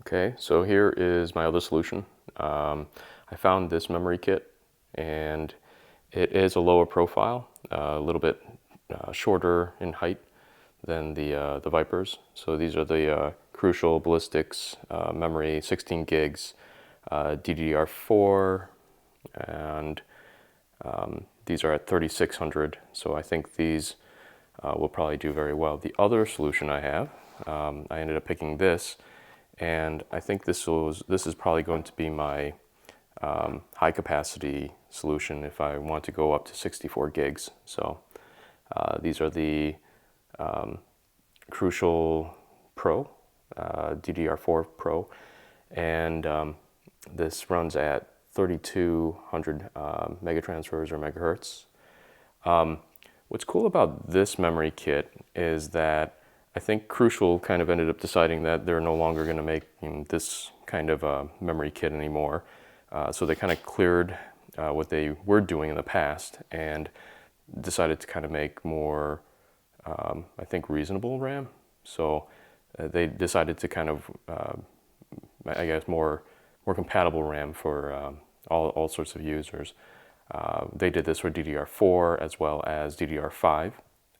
Okay, so here is my other solution. I found this memory kit, and it is a lower profile, a little bit shorter in height than the Vipers. So these are the Crucial Ballistix memory, 16 gigs, DDR4, and these are at 3600. So I think these will probably do very well. The other solution I have, I ended up picking this, and I think this is probably going to be my high capacity solution if I want to go up to 64 gigs. So these are the Crucial Pro, DDR4 Pro, and this runs at 3200 megatransfers or megahertz. What's cool about this memory kit is that I think Crucial kind of ended up deciding that they're no longer going to make this kind of a memory kit anymore. So they kind of cleared what they were doing in the past and decided to kind of make more, I think, reasonable RAM. So they decided to kind of, I guess, more compatible RAM for all sorts of users. They did this for DDR4 as well as DDR5,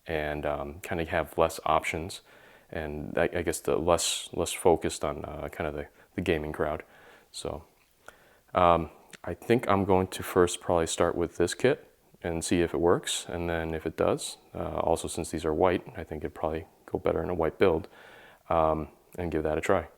and kind of have less options, and I guess the less focused on kind of the gaming crowd. So I think I'm going to first probably start with this kit and see if it works, and then if it does, also since these are white, I think it'd probably go better in a white build, and give that a try.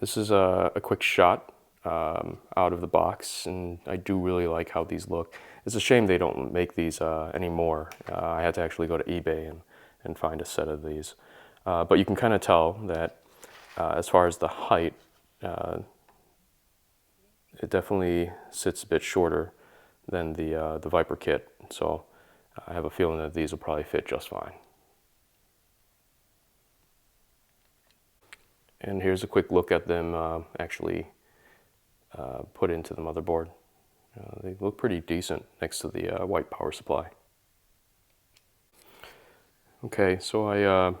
This is a quick shot out of the box, and I do really like how these look. It's a shame they don't make these anymore. I had to actually go to eBay and find a set of these. But you can kind of tell that as far as the height, it definitely sits a bit shorter than the Viper kit. So I have a feeling that these will probably fit just fine. And here's a quick look at them actually put into the motherboard. They look pretty decent next to the white power supply. Okay, so I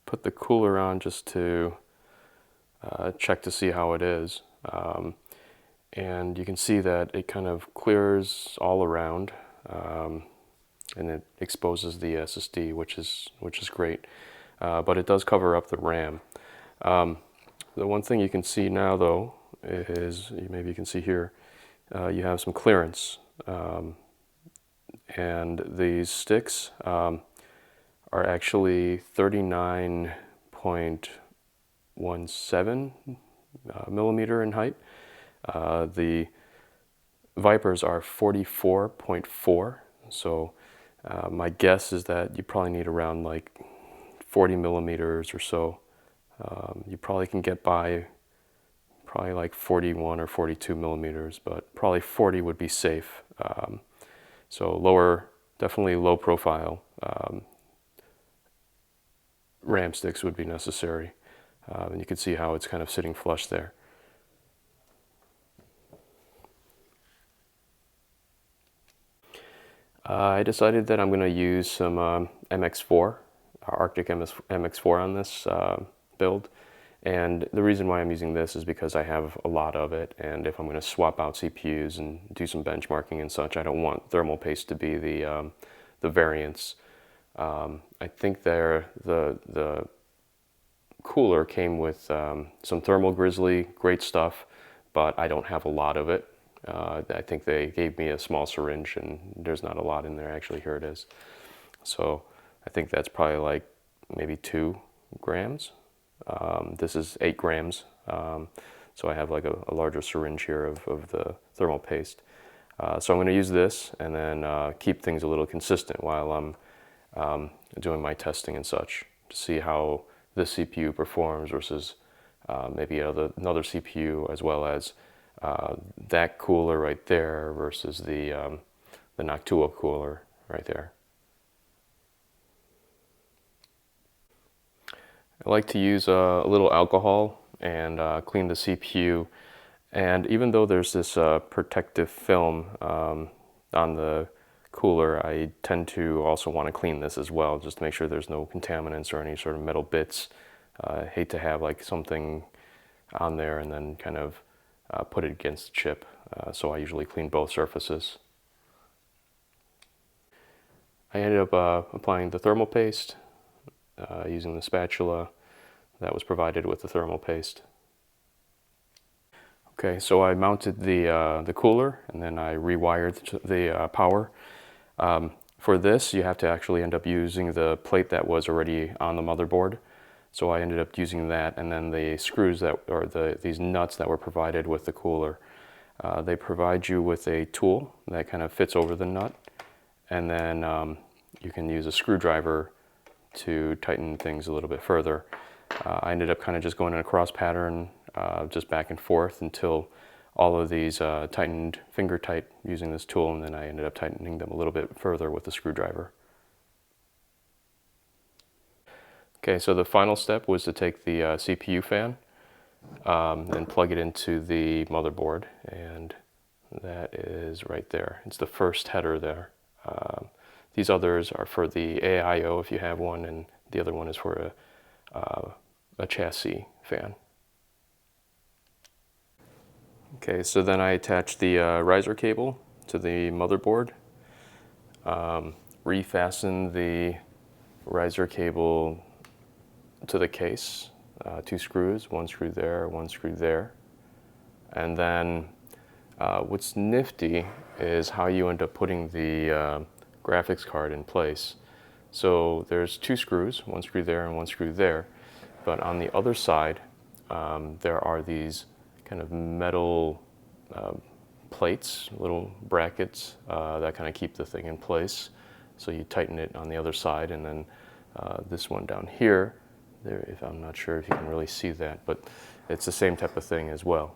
put the cooler on just to check to see how it is. And you can see that it kind of clears all around, and it exposes the SSD, which is great. But it does cover up the RAM. The one thing you can see now, though, is maybe you can see here, you have some clearance, and these sticks are actually 39.17 millimeter in height. The Vipers are 44.4, so my guess is that you probably need around like 40 millimeters or so. You probably can get by probably like 41 or 42 millimeters, but probably 40 would be safe. So lower, definitely low profile RAM sticks would be necessary. And you can see how it's kind of sitting flush there. I decided that I'm going to use some MX4, Arctic MX4 on this build. And the reason why I'm using this is because I have a lot of it, and if I'm going to swap out CPUs and do some benchmarking and such, I don't want thermal paste to be the variance. I think the cooler came with some thermal grizzly, great stuff, but I don't have a lot of it. I think they gave me a small syringe, and there's not a lot in there. Actually, here it is. So I think that's probably like maybe 2 grams. This is 8 grams, so I have like a larger syringe here of the thermal paste. So I'm going to use this and then keep things a little consistent while I'm doing my testing and such, to see how this CPU performs versus maybe another CPU, as well as that cooler right there versus the Noctua cooler right there. I like to use a little alcohol and clean the CPU, and even though there's this protective film on the cooler, I tend to also want to clean this as well, just to make sure there's no contaminants or any sort of metal bits I hate to have like something on there and then kind of put it against the chip. So I usually clean both surfaces. I ended up applying the thermal paste using the spatula that was provided with the thermal paste. Okay, so I mounted the cooler and then I rewired the power. For this, you have to actually end up using the plate that was already on the motherboard. So I ended up using that, and then the screws that, or these nuts that were provided with the cooler. They provide you with a tool that kind of fits over the nut, and then you can use a screwdriver to tighten things a little bit further. I ended up kind of just going in a cross pattern, just back and forth until all of these tightened finger tight using this tool, and then I ended up tightening them a little bit further with the screwdriver. Okay, so the final step was to take the CPU fan and plug it into the motherboard, and that is right there. It's the first header there. These others are for the AIO if you have one, and the other one is for a chassis fan. Okay, so then I attached the riser cable to the motherboard, refastened the riser cable to the case, 2 screws, 1 screw there, 1 screw there. And then what's nifty is how you end up putting the graphics card in place. So there's 2 screws, 1 screw there and 1 screw there, but on the other side there are these kind of metal plates, little brackets that kind of keep the thing in place. So you tighten it on the other side, and then this one down here, there, if I'm not sure if you can really see that, but it's the same type of thing as well,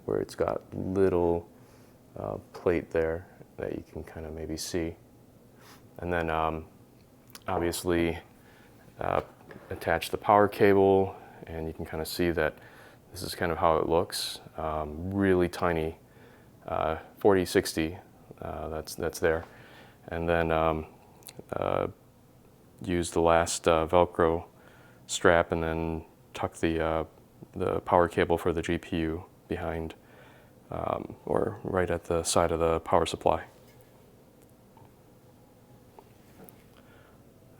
where it's got little plate there that you can kind of maybe see. And then obviously attach the power cable, and you can kind of see that this is kind of how it looks. Really tiny, 4060, that's there. And then use the last Velcro strap, and then tuck the power cable for the GPU behind, or right at the side of the power supply.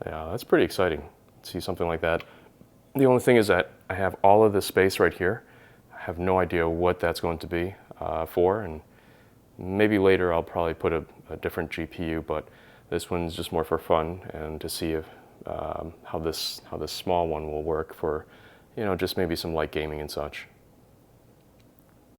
Yeah, that's pretty exciting to see something like that. The only thing is that I have all of this space right here. I have no idea what that's going to be for, and maybe later I'll probably put a different GPU, but this one's just more for fun and to see if how this small one will work for, you know, just maybe some light gaming and such.